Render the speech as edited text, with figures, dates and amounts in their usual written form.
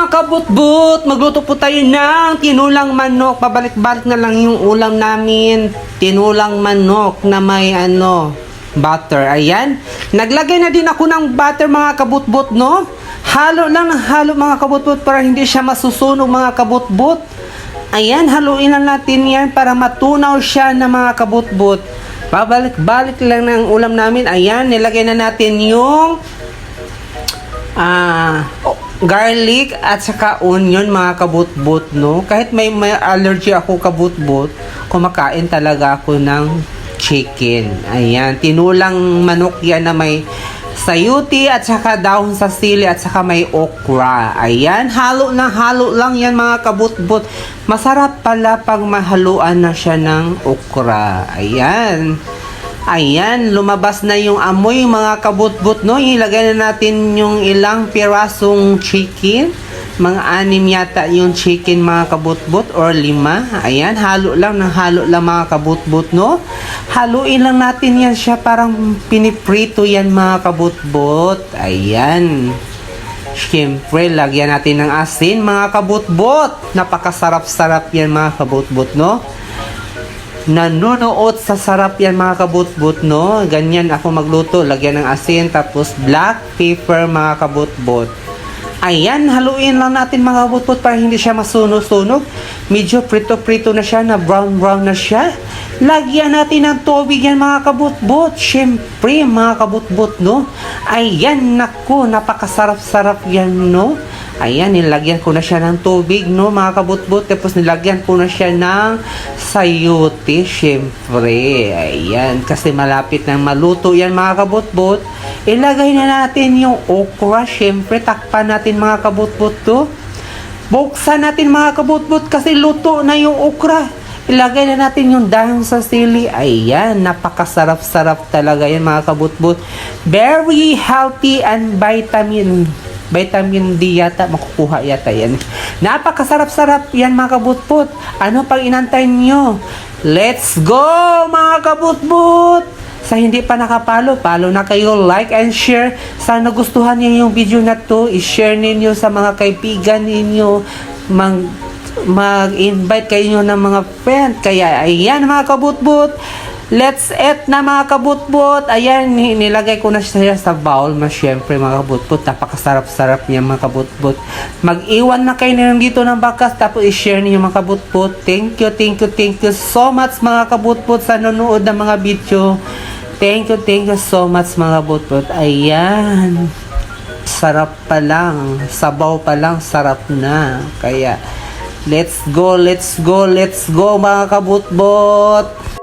Mga kabutbut, magluto po tayo ng tinulang manok. Pabalik-balik na lang yung ulam namin. Tinulang manok na may butter. Ayan. Naglagay na din ako ng butter mga kabutbut, no? Halo lang ng halo mga kabutbut para hindi siya masusunog mga kabutbut. Ayan, haluin lang natin yan para matunaw siya na mga kabutbut. Pabalik-balik lang ng ulam namin. Ayan, nilagay na natin yung garlic at saka onion mga kabutbut, no? Kahit may allergy ako kabutbut, kumakain talaga ako ng chicken. Ayan, tinulang manok yan na may sayuti at saka dahon sa sili at saka may okra. Ayan, halo lang yan mga kabutbut. Masarap pala pag mahaluan na siya ng okra. Ayan. Ayan, lumabas na yung amoy mga kabutbut, no? Ilagay na natin yung ilang pirasong chicken. Mga 6 yata yung chicken mga kabutbut or 5. Ayan, halo lang mga kabutbut, no? Haluin lang natin yan siya, parang piniprito yan mga kabutbut. Ayan. Siyempre, lagyan natin ng asin mga kabutbut. Napakasarap-sarap yan mga kabutbut, no? Nanunuot sa sarap yan mga kabutbut, no? Ganyan ako magluto. Lagyan ng asin, tapos black pepper mga kabutbut. Ayan, haluin lang natin mga kabutbut para hindi siya masunog-sunog. Medyo prito-prito na siya, na brown-brown na siya. Lagyan natin ng tubig yan mga kabutbut. Siyempre mga kabutbut, no? Ayan, naku, napakasarap-sarap yan, no? Ayan, nilagyan ko na siya ng tubig, no, mga kabutbut. Tapos nilagyan ko na siya ng sayuti, syempre. Ayan, kasi malapit nang maluto yan, mga kabutbut. Ilagay na natin yung okra, syempre. Takpan natin, mga kabutbut, to. Buksan natin, mga kabutbut, kasi luto na yung okra. Ilagay na natin yung dahon sa sili. Ayan, napakasarap-sarap talaga yan, mga kabutbut. Very healthy and vitamin D yata, makukuha yata yan. Napakasarap-sarap yan mga kabutbut. Ano pang inantay nyo? Let's go mga kabutbut! Sa hindi pa nakapalo, palo na kayo, like and share. Sana gustuhan niyo yung video na to. I-share ninyo sa mga kaibigan ninyo. Mag-invite kayo ng mga friend. Kaya ayan mga kabutbut, let's eat na mga kabutbut. Ayan, nilagay ko na siya sa bowl. Siyempre mga kabutbut, napakasarap-sarap niya mga kabutbut. Mag-iwan na kayo dito ng bakas, tapos i-share niyo mga kabutbut. Thank you so much mga kabutbut sa nanonood ng mga video. Thank you so much mga kabutbut. Ayan, sarap pa lang, sabaw pa lang, sarap na. Kaya let's go mga kabutbut.